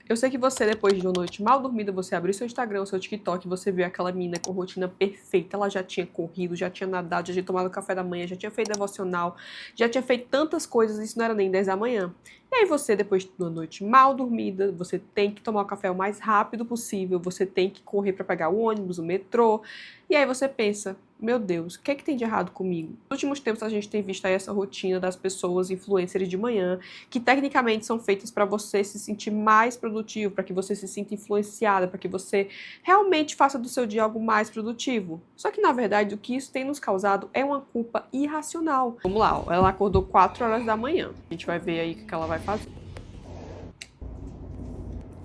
Eu sei que você, depois de uma noite mal dormida, você abriu seu Instagram, seu TikTok, você viu aquela menina com rotina perfeita. Ela já tinha corrido, já tinha nadado, já tinha tomado café da manhã, já tinha feito devocional, já tinha feito tantas coisas, isso não era nem 10 da manhã. E aí você, depois de uma noite mal dormida, você tem que tomar o café o mais rápido possível, você tem que correr para pegar o ônibus, o metrô. E aí você pensa, meu Deus, o que é que tem de errado comigo? Nos últimos tempos a gente tem visto aí essa rotina das pessoas influencers de manhã, que tecnicamente são feitas para você se sentir mais produtivo, para que você se sinta influenciada, para que você realmente faça do seu dia algo mais produtivo. Só que na verdade o que isso tem nos causado é uma culpa irracional. Vamos lá, ó, ela acordou 4 horas da manhã. A gente vai ver aí o que ela vai fazer.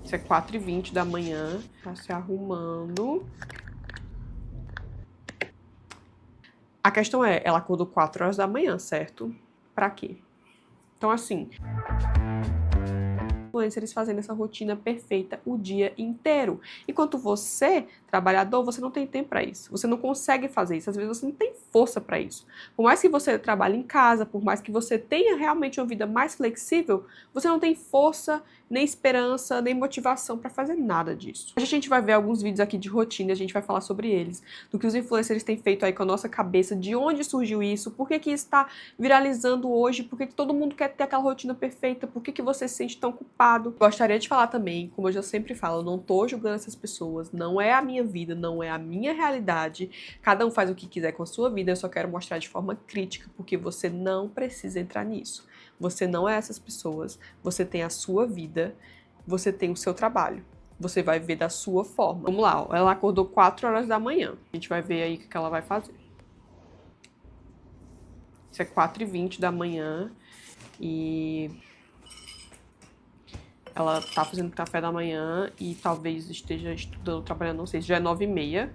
Isso é 4h20 da manhã, tá se arrumando. A questão é, ela acordou 4 horas da manhã, certo? Pra quê? Então, assim, influencers fazendo essa rotina perfeita o dia inteiro. Enquanto você, trabalhador, você não tem tempo para isso. Você não consegue fazer isso. Às vezes você não tem força para isso. Por mais que você trabalhe em casa, por mais que você tenha realmente uma vida mais flexível, você não tem força, nem esperança, nem motivação para fazer nada disso. Hoje a gente vai ver alguns vídeos aqui de rotina, a gente vai falar sobre eles, do que os influencers têm feito aí com a nossa cabeça, de onde surgiu isso, por que que isso está viralizando hoje, por que que todo mundo quer ter aquela rotina perfeita, por que que você se sente tão culpado. Gostaria de falar também, como eu já sempre falo, eu não tô julgando essas pessoas, não é a minha vida, não é a minha realidade, cada um faz o que quiser com a sua vida, eu só quero mostrar de forma crítica, porque você não precisa entrar nisso. Você não é essas pessoas, você tem a sua vida, você tem o seu trabalho. Você vai ver da sua forma. Vamos lá, ó. Ela acordou 4 horas da manhã. A gente vai ver aí o que ela vai fazer. Isso é 4h20 da manhã e ela tá fazendo café da manhã e talvez esteja estudando, trabalhando, não sei, já é 9h30.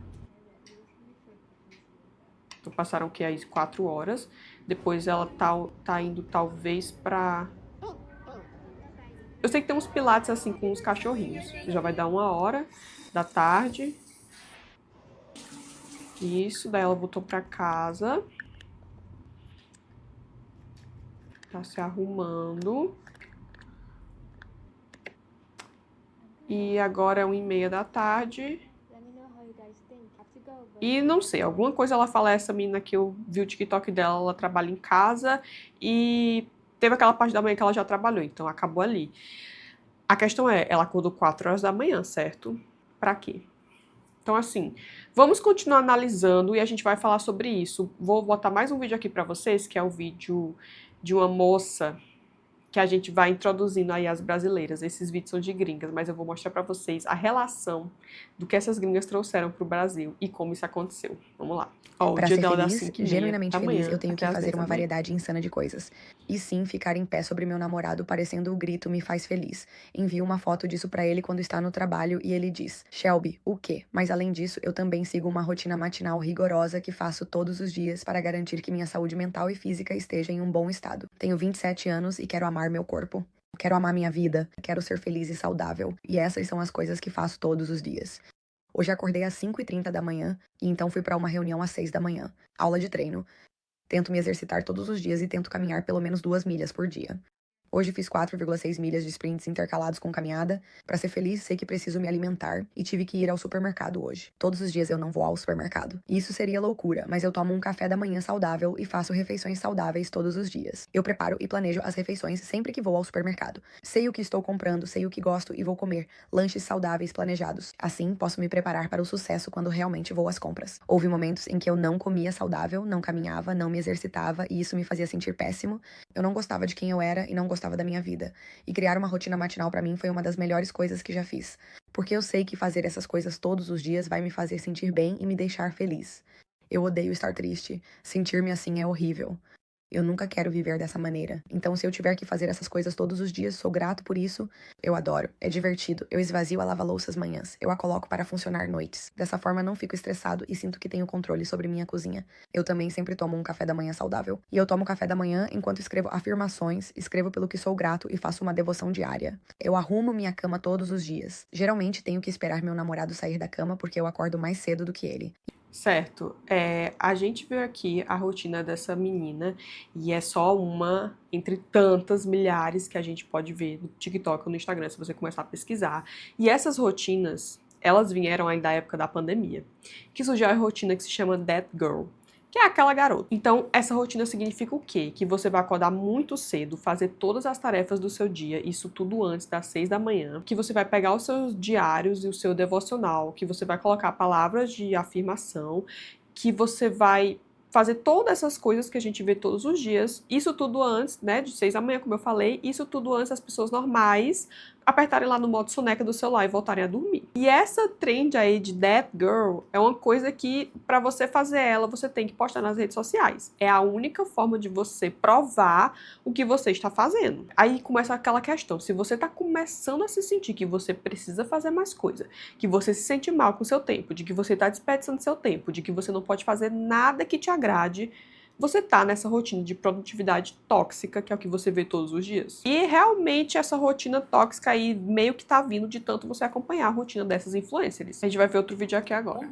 Então passaram o que aí? 4 horas. Depois ela tá indo talvez pra... Eu sei que tem uns pilates assim com uns cachorrinhos. Já vai dar 1h da tarde. Isso, daí ela voltou pra casa. Tá se arrumando. E agora é 1h30 da tarde. E não sei, alguma coisa ela fala, essa menina que eu vi o TikTok dela, ela trabalha em casa e teve aquela parte da manhã que ela já trabalhou, então acabou ali. A questão é, ela acordou 4 horas da manhã, certo? Pra quê? Então, assim, vamos continuar analisando e a gente vai falar sobre isso. Vou botar mais um vídeo aqui pra vocês, que é o vídeo de uma moça que a gente vai introduzindo aí as brasileiras. Esses vídeos são de gringas, mas eu vou mostrar pra vocês a relação do que essas gringas trouxeram pro Brasil e como isso aconteceu. Vamos lá. Ó, o Pra dia ser dela das feliz, 5h30 genuinamente da feliz, eu manhã tenho até que as fazer 10 da uma manhã. variedade insana de coisas. E sim, ficar em pé sobre meu namorado parecendo o grito me faz feliz. Envio uma foto disso pra ele quando está no trabalho e ele diz: Shelby, o quê? Mas além disso, eu também sigo uma rotina matinal rigorosa que faço todos os dias para garantir que minha saúde mental e física esteja em um bom estado. Tenho 27 anos e quero amar meu corpo. Quero amar minha vida, quero ser feliz e saudável. E essas são as coisas que faço todos os dias. Hoje acordei às 5h30 da manhã e então fui para uma reunião às 6 da manhã. Aula de treino. Tento me exercitar todos os dias e tento caminhar pelo menos 2 milhas por dia. Hoje fiz 4,6 milhas de sprints intercalados com caminhada. Para ser feliz, sei que preciso me alimentar e tive que ir ao supermercado hoje. Todos os dias eu não vou ao supermercado. Isso seria loucura, mas eu tomo um café da manhã saudável e faço refeições saudáveis todos os dias. Eu preparo e planejo as refeições sempre que vou ao supermercado. Sei o que estou comprando, sei o que gosto e vou comer. Lanches saudáveis planejados. Assim, posso me preparar para o sucesso quando realmente vou às compras. Houve momentos em que eu não comia saudável, não caminhava, não me exercitava e isso me fazia sentir péssimo. Eu não gostava de quem eu era e não gostava da minha vida. E criar uma rotina matinal pra mim foi uma das melhores coisas que já fiz. Porque eu sei que fazer essas coisas todos os dias vai me fazer sentir bem e me deixar feliz. Eu odeio estar triste. Sentir-me assim é horrível. Eu nunca quero viver dessa maneira. Então, se eu tiver que fazer essas coisas todos os dias, sou grato por isso. Eu adoro. É divertido. Eu esvazio a lava-louças manhãs. Eu a coloco para funcionar noites. Dessa forma, não fico estressado e sinto que tenho controle sobre minha cozinha. Eu também sempre tomo um café da manhã saudável. E eu tomo café da manhã enquanto escrevo afirmações, escrevo pelo que sou grato e faço uma devoção diária. Eu arrumo minha cama todos os dias. Geralmente, tenho que esperar meu namorado sair da cama porque eu acordo mais cedo do que ele. Certo. A gente viu aqui a rotina dessa menina e é só uma entre tantas milhares que a gente pode ver no TikTok ou no Instagram, se você começar a pesquisar. E essas rotinas, elas vieram aí da época da pandemia, que surgiu a rotina que se chama That Girl, que é aquela garota. Então, essa rotina significa o quê? Que você vai acordar muito cedo, fazer todas as tarefas do seu dia, isso tudo antes das 6 da manhã, que você vai pegar os seus diários e o seu devocional, que você vai colocar palavras de afirmação, que você vai fazer todas essas coisas que a gente vê todos os dias, isso tudo antes, né, de 6 da manhã, como eu falei, isso tudo antes das pessoas normais apertarem lá no modo soneca do celular e voltarem a dormir. E essa trend aí de That Girl é uma coisa que, para você fazer ela, você tem que postar nas redes sociais. É a única forma de você provar o que você está fazendo. Aí começa aquela questão, se você está começando a se sentir que você precisa fazer mais coisa, que você se sente mal com o seu tempo, de que você está desperdiçando seu tempo, de que você não pode fazer nada que te agrade, você tá nessa rotina de produtividade tóxica, que é o que você vê todos os dias. E realmente essa rotina tóxica aí meio que tá vindo de tanto você acompanhar a rotina dessas influencers. A gente vai ver outro vídeo aqui agora.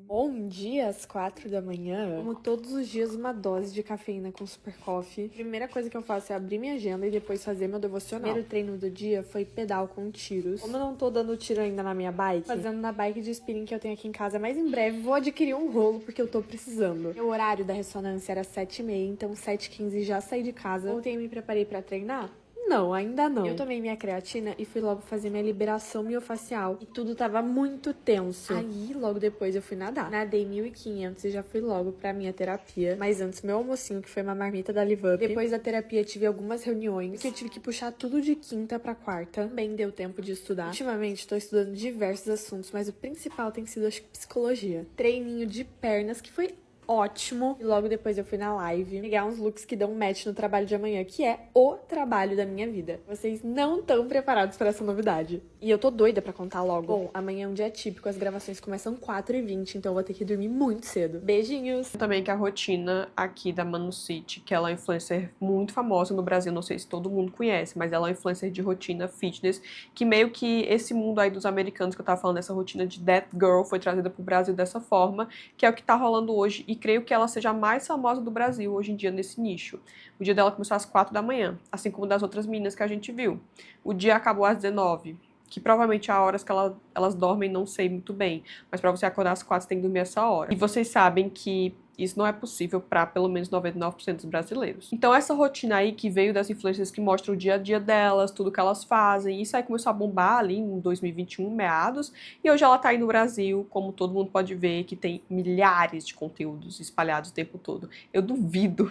Bom dia às 4 da manhã. Como todos os dias, uma dose de cafeína com super coffee. Primeira coisa que eu faço é abrir minha agenda e depois fazer meu devocional. Primeiro treino do dia foi pedal com tiros. Como eu não tô dando tiro ainda na minha bike, fazendo na bike de spinning que eu tenho aqui em casa, mas em breve vou adquirir um rolo porque eu tô precisando. Meu horário da ressonância era 7h30, então 7h15 já saí de casa. Ontem eu me preparei pra treinar. Não, ainda não. Eu tomei minha creatina e fui logo fazer minha liberação miofacial. E tudo tava muito tenso. Aí, logo depois, eu fui nadar. Nadei 1.500 e já fui logo pra minha terapia. Mas antes, meu almocinho, que foi uma marmita da Live Up. Depois da terapia, tive algumas reuniões, que eu tive que puxar tudo de quinta pra quarta. Também deu tempo de estudar. Ultimamente, tô estudando diversos assuntos, mas o principal tem sido, acho que, psicologia. Treininho de pernas, que foi ótimo. E logo depois eu fui na live pegar uns looks que dão match no trabalho de amanhã, que é o trabalho da minha vida. Vocês não estão preparados para essa novidade. E eu tô doida pra contar logo. Bom, amanhã é um dia típico, as gravações começam 4h20, então eu vou ter que dormir muito cedo. Beijinhos! Também que a rotina aqui da Manu City, que ela é uma influencer muito famosa no Brasil, não sei se todo mundo conhece, mas ela é uma influencer de rotina fitness, que meio que esse mundo aí dos americanos que eu tava falando, essa rotina de That Girl foi trazida pro Brasil dessa forma, que é o que tá rolando hoje, e creio que ela seja a mais famosa do Brasil hoje em dia nesse nicho. O dia dela começou às 4 da manhã, assim como das outras meninas que a gente viu. O dia acabou às 19, que provavelmente há horas que elas dormem, não sei muito bem, mas para você acordar às 4 você tem que dormir essa hora. E vocês sabem que isso não é possível para pelo menos 99% dos brasileiros. Então essa rotina aí que veio das influências que mostram o dia a dia delas, tudo que elas fazem, isso aí começou a bombar ali em 2021, meados, e hoje ela tá aí no Brasil, como todo mundo pode ver, que tem milhares de conteúdos espalhados o tempo todo. Eu duvido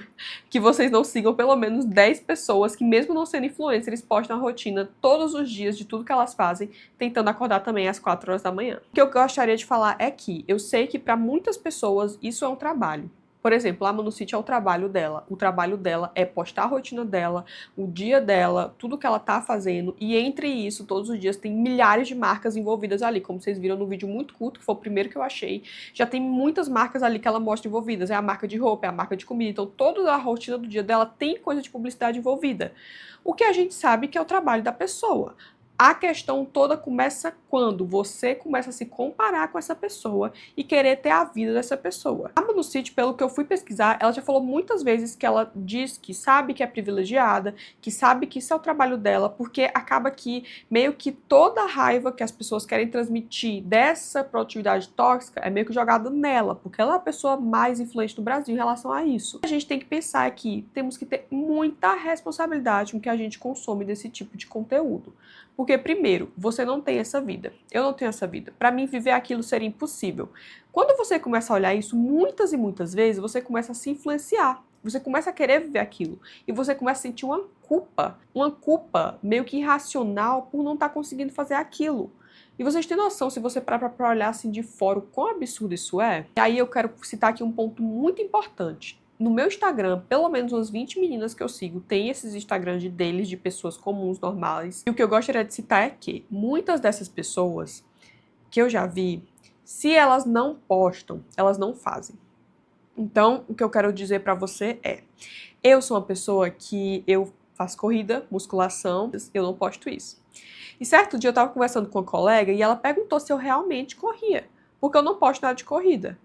que vocês não sigam pelo menos 10 pessoas que, mesmo não sendo influencers, postam a rotina todos os dias de tudo que elas fazem, tentando acordar também às 4 horas da manhã. O que eu gostaria de falar é que eu sei que para muitas pessoas isso é um trabalho. Por exemplo, a Manu City é o trabalho dela. O trabalho dela é postar a rotina dela, o dia dela, tudo que ela tá fazendo. E entre isso, todos os dias, tem milhares de marcas envolvidas ali. Como vocês viram no vídeo muito curto, que foi o primeiro que eu achei. Já tem muitas marcas ali que ela mostra envolvidas. É a marca de roupa, é a marca de comida. Então, toda a rotina do dia dela tem coisa de publicidade envolvida. O que a gente sabe que é o trabalho da pessoa. A questão toda começa quando você começa a se comparar com essa pessoa e querer ter a vida dessa pessoa. A Manu City, pelo que eu fui pesquisar, ela já falou muitas vezes que ela diz que sabe que é privilegiada, que sabe que isso é o trabalho dela, porque acaba que meio que toda a raiva que as pessoas querem transmitir dessa produtividade tóxica é meio que jogada nela, porque ela é a pessoa mais influente do Brasil em relação a isso. A gente tem que pensar que temos que ter muita responsabilidade com o que a gente consome desse tipo de conteúdo. Porque, primeiro, você não tem essa vida. Eu não tenho essa vida. Para mim, viver aquilo seria impossível. Quando você começa a olhar isso muitas e muitas vezes, você começa a se influenciar. Você começa a querer viver aquilo. E você começa a sentir uma culpa meio que irracional por não estar conseguindo fazer aquilo. E vocês têm noção, se você parar para olhar assim de fora, o quão absurdo isso é? E aí eu quero citar aqui um ponto muito importante. No meu Instagram, pelo menos umas 20 meninas que eu sigo tem esses Instagrams deles, de pessoas comuns, normais. E o que eu gostaria de citar é que muitas dessas pessoas que eu já vi, se elas não postam, elas não fazem. Então, o que eu quero dizer pra você é, eu sou uma pessoa que eu faço corrida, musculação, eu não posto isso. E certo dia eu tava conversando com uma colega e ela perguntou se eu realmente corria, porque eu não posto nada de corrida.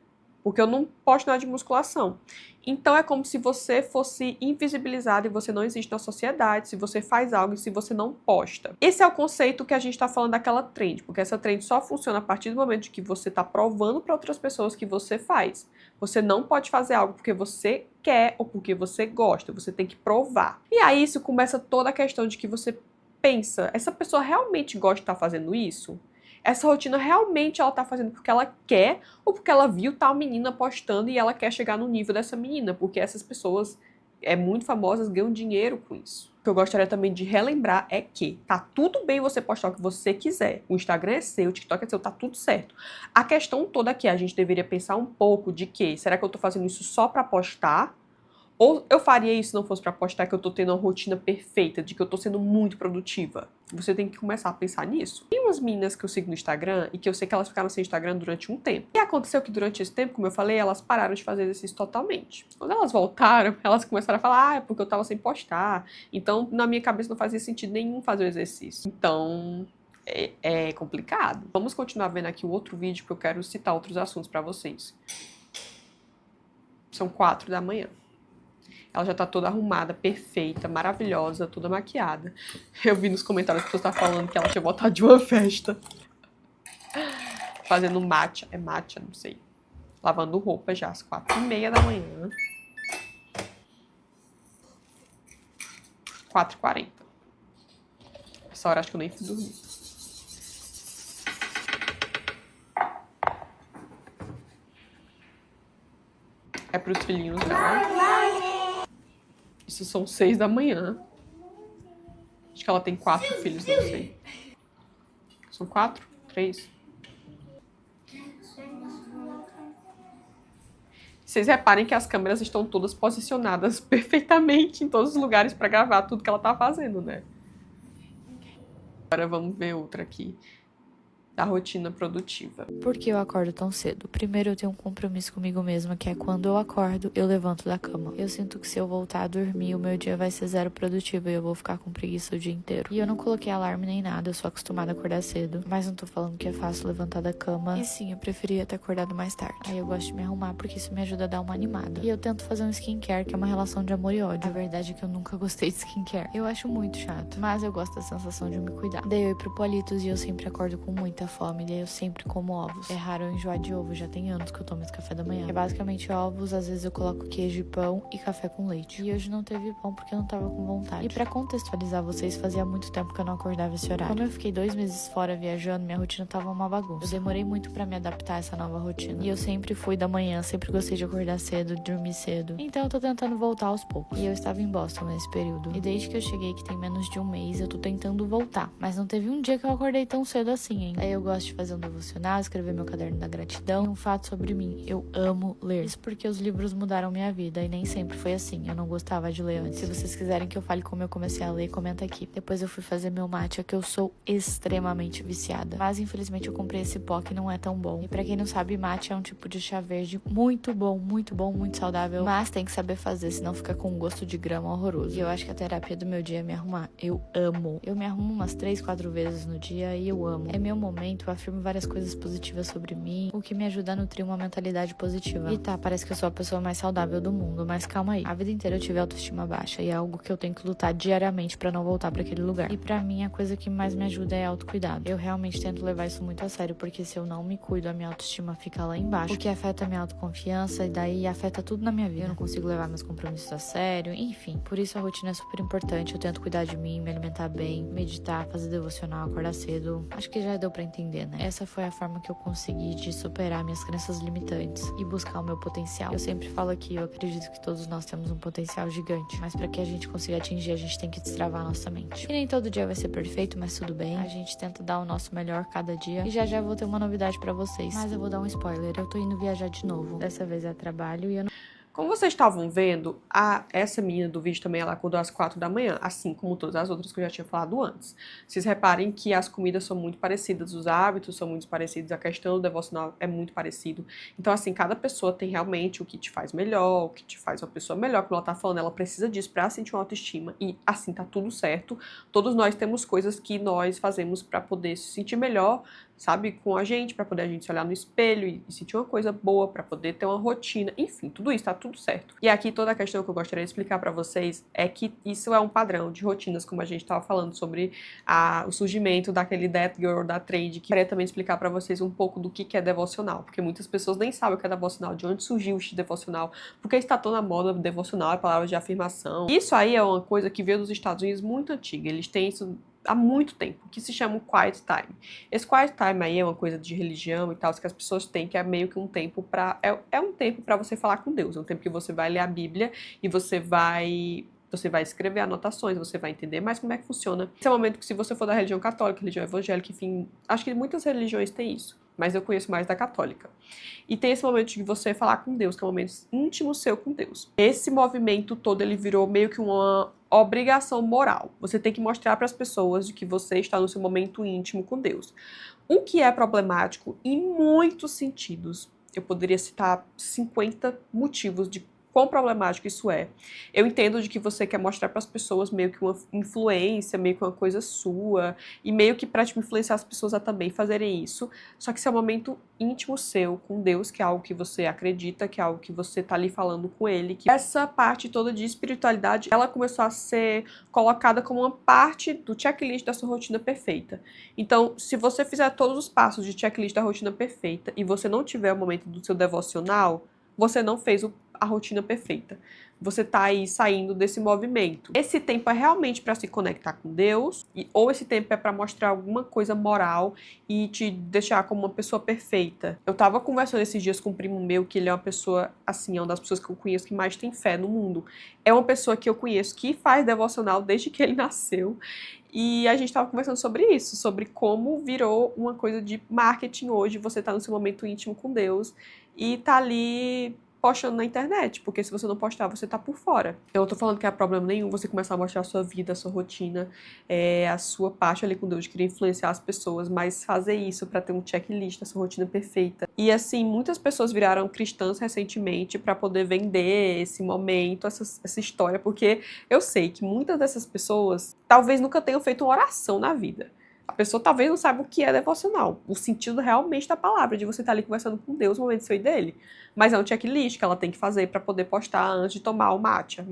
porque eu não posto nada de musculação. Então é como se você fosse invisibilizado e você não existe na sociedade, se você faz algo e se você não posta. Esse é o conceito que a gente está falando daquela trend, porque essa trend só funciona a partir do momento que você está provando para outras pessoas que você faz. Você não pode fazer algo porque você quer ou porque você gosta, você tem que provar. E aí isso começa toda a questão de que você pensa, essa pessoa realmente gosta de estar fazendo isso? Essa rotina realmente ela tá fazendo porque ela quer ou porque ela viu tal menina postando e ela quer chegar no nível dessa menina, porque essas pessoas muito famosas ganham dinheiro com isso. O que eu gostaria também de relembrar é que tá tudo bem você postar o que você quiser. O Instagram é seu, o TikTok é seu, tá tudo certo. A questão toda aqui, a gente deveria pensar um pouco de que, será que eu tô fazendo isso só pra postar? Ou eu faria isso se não fosse pra postar que eu tô tendo uma rotina perfeita, de que eu tô sendo muito produtiva? Você tem que começar a pensar nisso. Tem umas meninas que eu sigo no Instagram e que eu sei que elas ficaram sem Instagram durante um tempo. E aconteceu que durante esse tempo, como eu falei, elas pararam de fazer exercício totalmente. Quando elas voltaram, elas começaram a falar, é porque eu tava sem postar. Então, na minha cabeça não fazia sentido nenhum fazer o exercício. Então, é complicado. Vamos continuar vendo aqui o outro vídeo, porque eu quero citar outros assuntos pra vocês. São 4 da manhã. Ela já tá toda arrumada, perfeita, maravilhosa, toda maquiada. Eu vi nos comentários que as pessoas estavam falando que ela tinha voltado de uma festa. Fazendo matcha. É matcha? Não sei. Lavando roupa já, às 4h30 da manhã. 4h40. Essa hora acho que eu nem fui dormir. É pros filhinhos dela. Isso são 6 da manhã. Acho que ela tem 4 filhos, não sei. São 4? 3? Vocês reparem que as câmeras estão todas posicionadas perfeitamente em todos os lugares para gravar tudo que ela tá fazendo, né? Agora vamos ver outra aqui. Da rotina produtiva. Por que eu acordo tão cedo? Primeiro, eu tenho um compromisso comigo mesma, que é quando eu acordo, eu levanto da cama. Eu sinto que se eu voltar a dormir, o meu dia vai ser zero produtivo e eu vou ficar com preguiça o dia inteiro. E eu não coloquei alarme nem nada, eu sou acostumada a acordar cedo. Mas não tô falando que é fácil levantar da cama. E sim, eu preferia ter acordado mais tarde. Aí eu gosto de me arrumar porque isso me ajuda a dar uma animada. E eu tento fazer um skincare, que é uma relação de amor e ódio. A verdade é que eu nunca gostei de skincare. Eu acho muito chato, mas eu gosto da sensação de me cuidar. Daí eu ir pro Politos e eu sempre acordo com muita fome, daí eu sempre como ovos. É raro eu enjoar de ovo, já tem anos que eu tomo esse café da manhã. É basicamente ovos, às vezes eu coloco queijo e pão e café com leite. E hoje não teve pão porque eu não tava com vontade. E pra contextualizar vocês, fazia muito tempo que eu não acordava esse horário. Como eu fiquei 2 meses fora viajando, minha rotina tava uma bagunça. Eu demorei muito pra me adaptar a essa nova rotina. E eu sempre fui da manhã, sempre gostei de acordar cedo, dormir cedo. Então eu tô tentando voltar aos poucos. E eu estava em Boston nesse período. E desde que eu cheguei, que tem menos de um mês, eu tô tentando voltar. Mas não teve um dia que eu acordei tão cedo assim, hein? Aí eu gosto de fazer um devocional, escrever meu caderno da gratidão. E um fato sobre mim, eu amo ler. Isso porque os livros mudaram minha vida e nem sempre foi assim. Eu não gostava de ler antes. Se vocês quiserem que eu fale como eu comecei a ler, comenta aqui. Depois eu fui fazer meu matcha, que eu sou extremamente viciada. Mas infelizmente eu comprei esse pó que não é tão bom. E pra quem não sabe, matcha é um tipo de chá verde muito bom, muito saudável. Mas tem que saber fazer, senão fica com um gosto de grama horroroso. E eu acho que a terapia do meu dia é me arrumar. Eu amo. Eu me arrumo umas 3, 4 vezes no dia e eu amo. É meu momento, eu afirmo várias coisas positivas sobre mim, o que me ajuda a nutrir uma mentalidade positiva. E tá, parece que eu sou a pessoa mais saudável do mundo, mas calma aí. A vida inteira eu tive autoestima baixa e é algo que eu tenho que lutar diariamente pra não voltar pra aquele lugar. E pra mim, a coisa que mais me ajuda é autocuidado. Eu realmente tento levar isso muito a sério, porque se eu não me cuido, a minha autoestima fica lá embaixo, o que afeta a minha autoconfiança e daí afeta tudo na minha vida. Eu não consigo levar meus compromissos a sério, enfim. Por isso a rotina é super importante. Eu tento cuidar de mim, me alimentar bem, meditar, fazer devocional, acordar cedo. Acho que já deu pra entender, né? Essa foi a forma que eu consegui de superar minhas crenças limitantes e buscar o meu potencial. Eu sempre falo aqui, eu acredito que todos nós temos um potencial gigante, mas pra que a gente consiga atingir, a gente tem que destravar a nossa mente. E nem todo dia vai ser perfeito, mas tudo bem. A gente tenta dar o nosso melhor cada dia. E já vou ter uma novidade pra vocês. Mas eu vou dar um spoiler, eu tô indo viajar de novo. Dessa vez é trabalho e eu não... Como vocês estavam vendo, essa menina do vídeo também ela acordou às 4 da manhã, assim como todas as outras que eu já tinha falado antes. Vocês reparem que as comidas são muito parecidas, os hábitos são muito parecidos, a questão do devocional é muito parecido. Então, assim, cada pessoa tem realmente o que te faz melhor, o que te faz uma pessoa melhor. Como ela tá falando, ela precisa disso pra sentir uma autoestima e, assim, tá tudo certo. Todos nós temos coisas que nós fazemos pra poder se sentir melhor sabe, com a gente, para poder a gente se olhar no espelho e sentir uma coisa boa, para poder ter uma rotina, enfim, tudo isso tá tudo certo. E aqui toda a questão que eu gostaria de explicar para vocês é que isso é um padrão de rotinas, como a gente estava falando sobre o surgimento daquele That Girl da Trend, que eu queria também explicar para vocês um pouco do que é devocional, porque muitas pessoas nem sabem o que é devocional, de onde surgiu o devocional, porque está toda na moda, devocional é palavra de afirmação. Isso aí é uma coisa que veio dos Estados Unidos muito antiga, eles têm isso há muito tempo, que se chama Quiet Time. Esse Quiet Time aí é uma coisa de religião e tal, que as pessoas têm, que é meio que um tempo é um tempo para você falar com Deus, é um tempo que você vai ler a Bíblia e você vai escrever anotações, você vai entender mais como é que funciona. Esse é um momento que, se você for da religião católica, religião evangélica, enfim, acho que muitas religiões têm isso, mas eu conheço mais da católica. E tem esse momento de você falar com Deus, que é um momento íntimo seu com Deus. Esse movimento todo, ele virou meio que uma obrigação moral. Você tem que mostrar para as pessoas de que você está no seu momento íntimo com Deus. O que é problemático em muitos sentidos. Eu poderia citar 50 motivos de quão problemático isso é. Eu entendo de que você quer mostrar para as pessoas meio que uma influência, meio que uma coisa sua, e meio que para influenciar as pessoas a também fazerem isso, só que isso é um momento íntimo seu com Deus, que é algo que você acredita, que é algo que você tá ali falando com Ele, que essa parte toda de espiritualidade, ela começou a ser colocada como uma parte do checklist da sua rotina perfeita. Então, se você fizer todos os passos de checklist da rotina perfeita e você não tiver o momento do seu devocional, você não fez a rotina perfeita. Você tá aí saindo desse movimento. Esse tempo é realmente para se conectar com Deus, ou esse tempo é para mostrar alguma coisa moral e te deixar como uma pessoa perfeita. Eu tava conversando esses dias com um primo meu, que ele é uma pessoa, assim, é uma das pessoas que eu conheço que mais tem fé no mundo. É uma pessoa que eu conheço que faz devocional desde que ele nasceu. E a gente estava conversando sobre isso, sobre como virou uma coisa de marketing hoje, você tá no seu momento íntimo com Deus e tá ali postando na internet, porque se você não postar, você tá por fora. Eu não tô falando que é problema nenhum você começar a mostrar a sua vida, a sua rotina, a sua parte ali com Deus, de querer influenciar as pessoas, mas fazer isso pra ter um checklist da sua rotina perfeita. E assim, muitas pessoas viraram cristãs recentemente pra poder vender esse momento, essa história, porque eu sei que muitas dessas pessoas talvez nunca tenham feito uma oração na vida. A pessoa talvez não saiba o que é devocional, o sentido realmente da palavra, de você estar ali conversando com Deus no momento seu e dele. Mas é um checklist que ela tem que fazer para poder postar antes de tomar o matcha,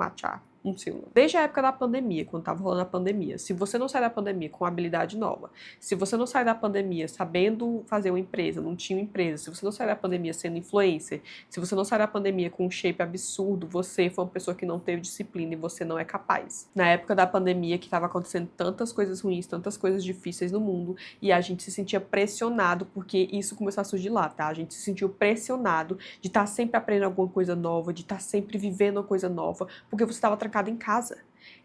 não sei. Desde a época da pandemia, quando tava rolando a pandemia, se você não sai da pandemia com uma habilidade nova, se você não sai da pandemia sabendo fazer uma empresa, não tinha uma empresa, se você não sai da pandemia sendo influencer, se você não sai da pandemia com um shape absurdo, você foi uma pessoa que não teve disciplina e você não é capaz. Na época da pandemia, que tava acontecendo tantas coisas ruins, tantas coisas difíceis no mundo, e a gente se sentia pressionado, porque isso começou a surgir lá, tá? A gente se sentiu pressionado de estar sempre aprendendo alguma coisa nova, de estar sempre vivendo uma coisa nova, porque você estava trancado em casa.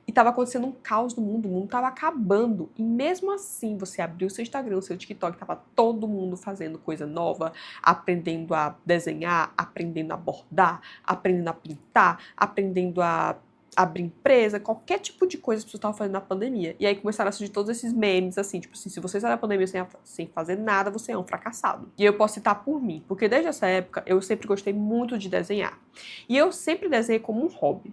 E estava acontecendo um caos no mundo, o mundo estava acabando. E mesmo assim, você abriu o seu Instagram, o seu TikTok, estava todo mundo fazendo coisa nova, aprendendo a desenhar, aprendendo a bordar, aprendendo a pintar, aprendendo a abrir empresa, qualquer tipo de coisa que você estava fazendo na pandemia. E aí começaram a surgir todos esses memes, assim, tipo assim, se você sai da pandemia sem fazer nada, você é um fracassado. E eu posso citar por mim, porque desde essa época eu sempre gostei muito de desenhar. E eu sempre desenhei como um hobby.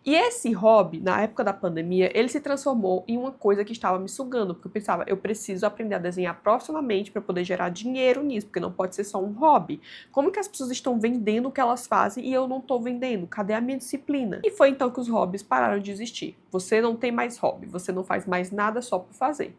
E esse hobby, na época da pandemia, ele se transformou em uma coisa que estava me sugando, porque eu pensava, eu preciso aprender a desenhar profissionalmente para poder gerar dinheiro nisso, porque não pode ser só um hobby. Como que as pessoas estão vendendo o que elas fazem e eu não estou vendendo? Cadê a minha disciplina? E foi então que os hobbies pararam de existir. Você não tem mais hobby, você não faz mais nada só por fazer.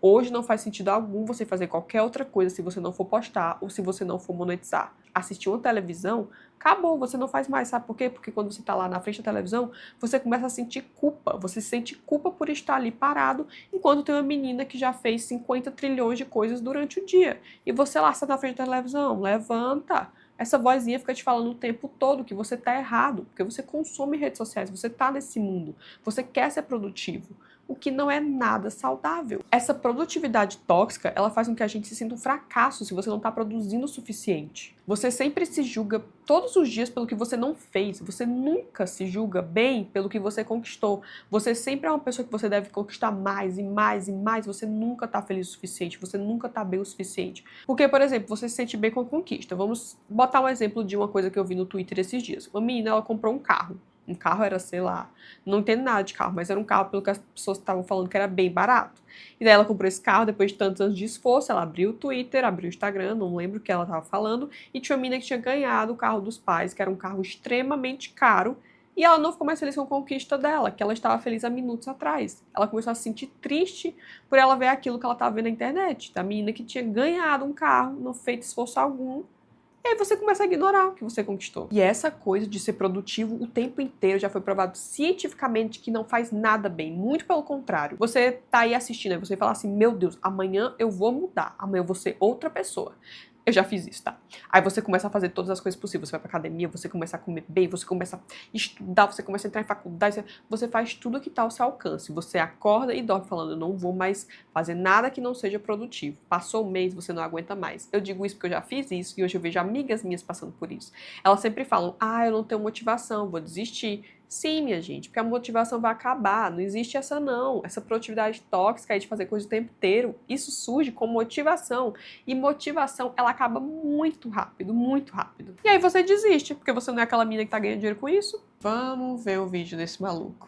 Hoje não faz sentido algum você fazer qualquer outra coisa se você não for postar ou se você não for monetizar. Assistir uma televisão, acabou, você não faz mais. Sabe por quê? Porque quando você tá lá na frente da televisão, você começa a sentir culpa. Você sente culpa por estar ali parado, enquanto tem uma menina que já fez 50 trilhões de coisas durante o dia. E você lá está na frente da televisão, levanta. Essa vozinha fica te falando o tempo todo que você tá errado, porque você consome redes sociais, você tá nesse mundo, você quer ser produtivo, o que não é nada saudável. Essa produtividade tóxica, ela faz com que a gente se sinta um fracasso se você não está produzindo o suficiente. Você sempre se julga todos os dias pelo que você não fez. Você nunca se julga bem pelo que você conquistou. Você sempre é uma pessoa que você deve conquistar mais e mais e mais. Você nunca está feliz o suficiente. Você nunca está bem o suficiente. Porque, por exemplo, você se sente bem com a conquista. Vamos botar um exemplo de uma coisa que eu vi no Twitter esses dias. Uma menina, ela comprou um carro. Um carro era, sei lá, não entendo nada de carro, mas era um carro pelo que as pessoas estavam falando que era bem barato. E daí ela comprou esse carro, depois de tantos anos de esforço, ela abriu o Twitter, abriu o Instagram, não lembro o que ela estava falando, e tinha uma menina que tinha ganhado o carro dos pais, que era um carro extremamente caro, e ela não ficou mais feliz com a conquista dela, que ela estava feliz há minutos atrás. Ela começou a se sentir triste por ela ver aquilo que ela estava vendo na internet, da menina que tinha ganhado um carro, não feito esforço algum. E aí você começa a ignorar o que você conquistou. E essa coisa de ser produtivo o tempo inteiro já foi provado cientificamente que não faz nada bem. Muito pelo contrário. Você tá aí assistindo e você fala assim, meu Deus, amanhã eu vou mudar. Amanhã eu vou ser outra pessoa. Eu já fiz isso, tá? Aí você começa a fazer todas as coisas possíveis. Você vai pra academia, você começa a comer bem, você começa a estudar, você começa a entrar em faculdade, você faz tudo que tá ao seu alcance. Você acorda e dorme falando, eu não vou mais fazer nada que não seja produtivo. Passou um mês, você não aguenta mais. Eu digo isso porque eu já fiz isso e hoje eu vejo amigas minhas passando por isso. Elas sempre falam, eu não tenho motivação, vou desistir. Sim, minha gente, porque a motivação vai acabar, não existe essa não, essa produtividade tóxica aí de fazer coisa o tempo inteiro, isso surge com motivação, e motivação, ela acaba muito rápido, muito rápido. E aí você desiste, porque você não é aquela mina que tá ganhando dinheiro com isso. Vamos ver o vídeo desse maluco.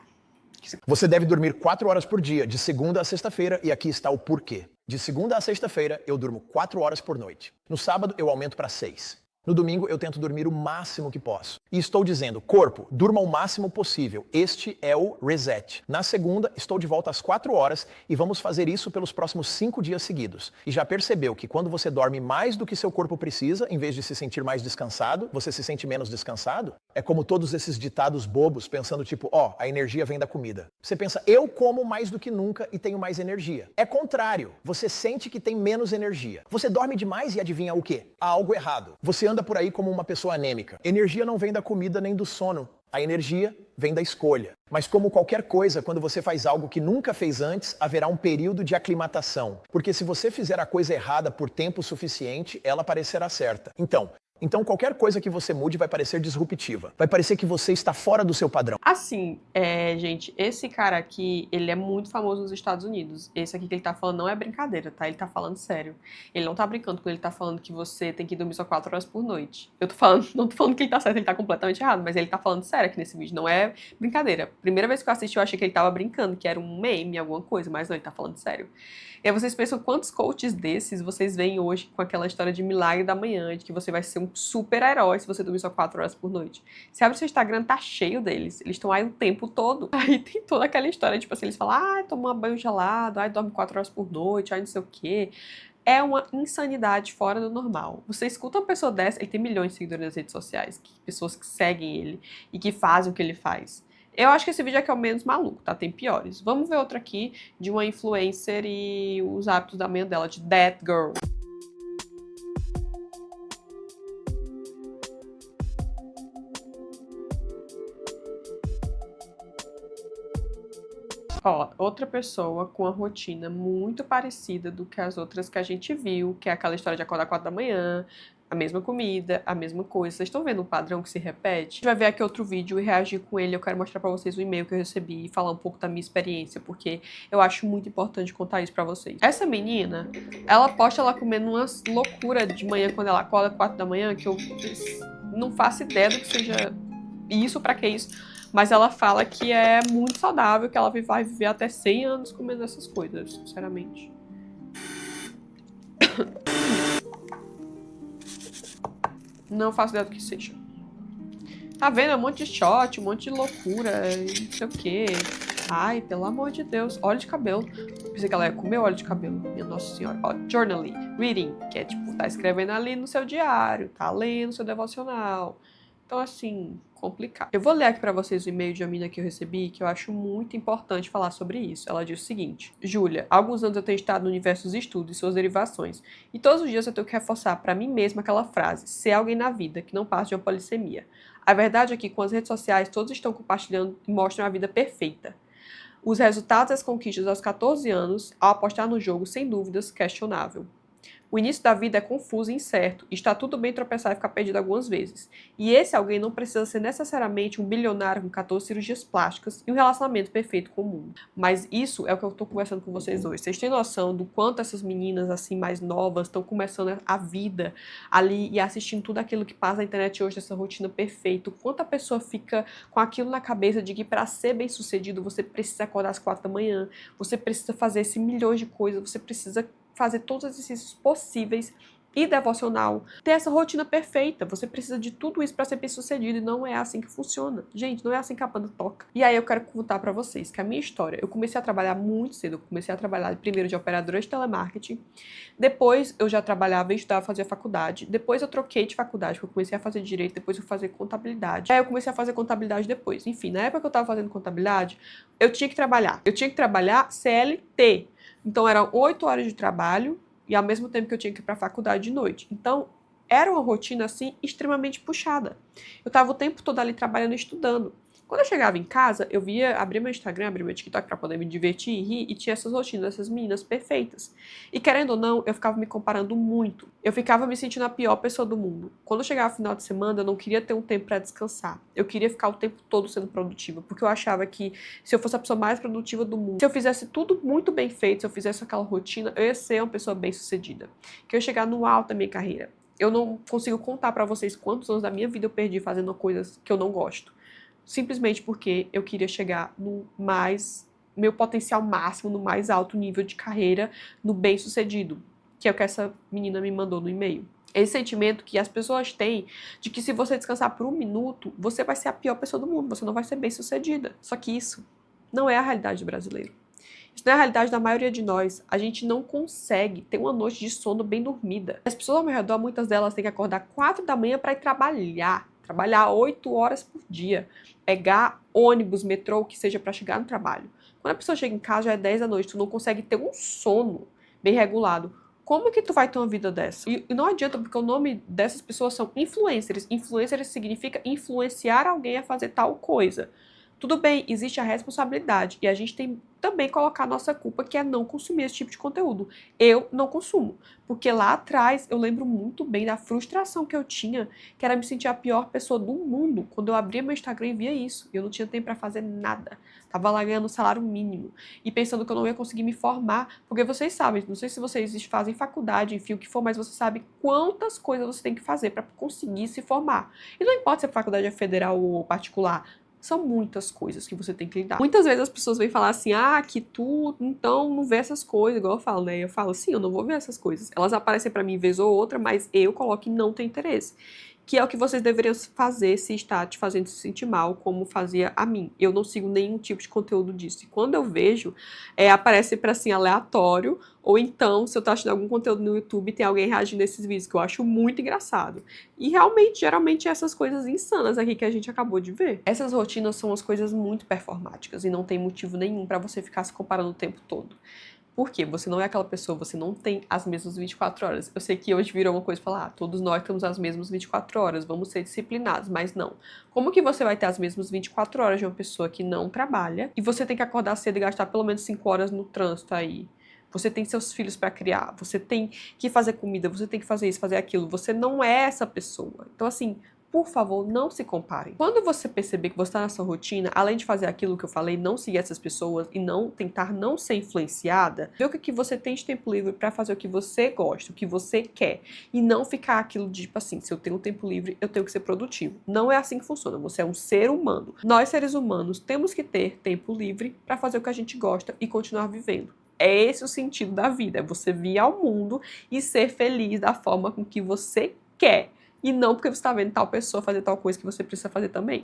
Você deve dormir 4 horas por dia, de segunda a sexta-feira, e aqui está o porquê. De segunda a sexta-feira, eu durmo 4 horas por noite. No sábado, eu aumento para 6. No domingo, eu tento dormir o máximo que posso. E estou dizendo, corpo, durma o máximo possível. Este é o reset. Na segunda, estou de volta às 4 horas e vamos fazer isso pelos próximos 5 dias seguidos. E já percebeu que quando você dorme mais do que seu corpo precisa, em vez de se sentir mais descansado, você se sente menos descansado? É como todos esses ditados bobos, pensando tipo, a energia vem da comida. Você pensa, eu como mais do que nunca e tenho mais energia. É contrário. Você sente que tem menos energia. Você dorme demais e adivinha o quê? Há algo errado. Você anda por aí como uma pessoa anêmica. Energia não vem da comida nem do sono. A energia vem da escolha. Mas como qualquer coisa, quando você faz algo que nunca fez antes, haverá um período de aclimatação. Porque se você fizer a coisa errada por tempo suficiente, ela parecerá certa. Então qualquer coisa que você mude vai parecer disruptiva. Vai parecer que você está fora do seu padrão. Assim, gente, esse cara aqui, ele é muito famoso nos Estados Unidos. Esse aqui que ele tá falando não é brincadeira, tá? Ele tá falando sério. Ele não tá brincando quando ele tá falando que você tem que dormir só 4 horas por noite. Eu tô falando, não tô falando que ele tá certo, ele tá completamente errado, mas ele tá falando sério aqui nesse vídeo, não é brincadeira. Primeira vez que eu assisti, eu achei que ele tava brincando, que era um meme, alguma coisa, mas não, ele tá falando sério. E aí vocês pensam quantos coaches desses vocês veem hoje com aquela história de milagre da manhã, de que você vai ser um super-herói se você dormir só 4 horas por noite. Você abre o seu Instagram, tá cheio deles. Eles estão aí o tempo todo. Aí tem toda aquela história, tipo assim, eles falam, toma banho gelado, dorme 4 horas por noite, não sei o quê. É uma insanidade fora do normal. Você escuta uma pessoa dessa, ele tem milhões de seguidores nas redes sociais, pessoas que seguem ele e que fazem o que ele faz. Eu acho que esse vídeo aqui é o menos maluco, tá? Tem piores. Vamos ver outro aqui de uma influencer e os hábitos da manhã dela, de That Girl. Outra pessoa com a rotina muito parecida do que as outras que a gente viu, que é aquela história de acordar 4 da manhã, a mesma comida, a mesma coisa. Vocês estão vendo um padrão que se repete? A gente vai ver aqui outro vídeo e reagir com ele. Eu quero mostrar pra vocês o e-mail que eu recebi e falar um pouco da minha experiência, porque eu acho muito importante contar isso pra vocês. Essa menina, ela posta ela comendo uma loucura de manhã quando ela acorda 4 da manhã, que eu não faço ideia do que seja isso, pra que isso. Mas ela fala que é muito saudável, que ela vai viver até 100 anos comendo essas coisas, sinceramente. Não faço ideia do que seja. Tá vendo? É um monte de shot, um monte de loucura, não sei o quê. Ai, pelo amor de Deus. Óleo de cabelo. Pensei que ela ia comer óleo de cabelo. Minha Nossa Senhora. Journaling, reading, que é tipo, tá escrevendo ali no seu diário, tá lendo seu devocional. Então, assim, complicado. Eu vou ler aqui pra vocês o e-mail de uma menina que eu recebi, que eu acho muito importante falar sobre isso. Ela diz o seguinte: Júlia, há alguns anos eu tenho estado no universo dos estudos e suas derivações, e todos os dias eu tenho que reforçar pra mim mesma aquela frase: ser alguém na vida que não passa de uma polissemia. A verdade é que com as redes sociais todos estão compartilhando e mostram a vida perfeita. Os resultados e as conquistas aos 14 anos, ao apostar no jogo, sem dúvidas, questionável. O início da vida é confuso e incerto, e está tudo bem tropeçar e ficar perdido algumas vezes. E esse alguém não precisa ser necessariamente um bilionário com 14 cirurgias plásticas e um relacionamento perfeito com o mundo. Mas isso é o que eu estou conversando com vocês hoje. Vocês têm noção do quanto essas meninas assim mais novas estão começando a vida ali e assistindo tudo aquilo que passa na internet hoje, essa rotina perfeita, o quanto a pessoa fica com aquilo na cabeça de que para ser bem sucedido você precisa acordar às 4 da manhã, você precisa fazer esse milhões de coisas, você precisa fazer todos os exercícios possíveis e devocional, ter essa rotina perfeita. Você precisa de tudo isso para ser bem sucedido e não é assim que funciona. Gente, não é assim que a banda toca. E aí eu quero contar para vocês que a minha história, eu comecei a trabalhar muito cedo. Eu comecei a trabalhar primeiro de operadora de telemarketing, depois eu já trabalhava e estudava, fazia faculdade, depois eu troquei de faculdade, porque eu comecei a fazer direito, depois eu fazia contabilidade. Aí eu comecei a fazer contabilidade depois. Enfim, na época que eu tava fazendo contabilidade, eu tinha que trabalhar. Eu tinha que trabalhar CLT. Então eram 8 horas de trabalho e ao mesmo tempo que eu tinha que ir para a faculdade de noite. Então era uma rotina assim extremamente puxada. Eu estava o tempo todo ali trabalhando e estudando. Quando eu chegava em casa, eu abria meu Instagram, abria meu TikTok para poder me divertir e rir, e tinha essas rotinas, essas meninas perfeitas. E querendo ou não, eu ficava me comparando muito. Eu ficava me sentindo a pior pessoa do mundo. Quando eu chegava no final de semana, eu não queria ter um tempo para descansar. Eu queria ficar o tempo todo sendo produtiva, porque eu achava que se eu fosse a pessoa mais produtiva do mundo, se eu fizesse tudo muito bem feito, se eu fizesse aquela rotina, eu ia ser uma pessoa bem-sucedida. Que eu ia chegar no alto da minha carreira. Eu não consigo contar para vocês quantos anos da minha vida eu perdi fazendo coisas que eu não gosto. Simplesmente porque eu queria chegar no meu potencial máximo, no mais alto nível de carreira, no bem-sucedido, que é o que essa menina me mandou no e-mail. Esse sentimento que as pessoas têm de que se você descansar por 1 minuto, você vai ser a pior pessoa do mundo, você não vai ser bem-sucedida. Só que isso não é a realidade do brasileiro. Isso não é a realidade da maioria de nós. A gente não consegue ter uma noite de sono bem dormida. As pessoas ao meu redor, muitas delas têm que acordar 4 da manhã para ir trabalhar 8 horas por dia, pegar ônibus, metrô, o que seja para chegar no trabalho. Quando a pessoa chega em casa já é 10 da noite, tu não consegue ter um sono bem regulado. Como que tu vai ter uma vida dessa? E não adianta, porque o nome dessas pessoas são influencers. Influencers significa influenciar alguém a fazer tal coisa. Tudo bem, existe a responsabilidade e a gente tem também colocar a nossa culpa, que é não consumir esse tipo de conteúdo. Eu não consumo, porque lá atrás eu lembro muito bem da frustração que eu tinha, que era me sentir a pior pessoa do mundo, quando eu abria meu Instagram e via isso. Eu não tinha tempo para fazer nada. Tava lá ganhando salário mínimo e pensando que eu não ia conseguir me formar, porque vocês sabem, não sei se vocês fazem faculdade, enfim, o que for, mas você sabe quantas coisas você tem que fazer para conseguir se formar. E não importa se a faculdade é federal ou particular, são muitas coisas que você tem que lidar. Muitas vezes as pessoas vêm falar assim, que tu, então, não vê essas coisas, igual eu falo, né? Eu falo, sim, eu não vou ver essas coisas. Elas aparecem pra mim vez ou outra, mas eu coloco que não tem interesse. Que é o que vocês deveriam fazer se está te fazendo se sentir mal, como fazia a mim. Eu não sigo nenhum tipo de conteúdo disso. E quando eu vejo, aparece para assim, aleatório, ou então, se eu tô assistindo algum conteúdo no YouTube, tem alguém reagindo nesses vídeos, que eu acho muito engraçado. E realmente, geralmente, essas coisas insanas aqui que a gente acabou de ver. Essas rotinas são as coisas muito performáticas, e não tem motivo nenhum para você ficar se comparando o tempo todo. Por quê? Você não é aquela pessoa, você não tem as mesmas 24 horas. Eu sei que hoje virou uma coisa falar, todos nós temos as mesmas 24 horas, vamos ser disciplinados, mas não. Como que você vai ter as mesmas 24 horas de uma pessoa que não trabalha e você tem que acordar cedo e gastar pelo menos 5 horas no trânsito aí? Você tem seus filhos para criar, você tem que fazer comida, você tem que fazer isso, fazer aquilo. Você não é essa pessoa. Então, assim, por favor, não se comparem. Quando você perceber que você está nessa rotina, além de fazer aquilo que eu falei, não seguir essas pessoas e não tentar não ser influenciada, ver o que você tem de tempo livre para fazer o que você gosta, o que você quer. E não ficar aquilo de, tipo assim, se eu tenho tempo livre, eu tenho que ser produtivo. Não é assim que funciona. Você é um ser humano. Nós, seres humanos, temos que ter tempo livre para fazer o que a gente gosta e continuar vivendo. É esse o sentido da vida. É você vir ao mundo e ser feliz da forma com que você quer. E não porque você está vendo tal pessoa fazer tal coisa que você precisa fazer também.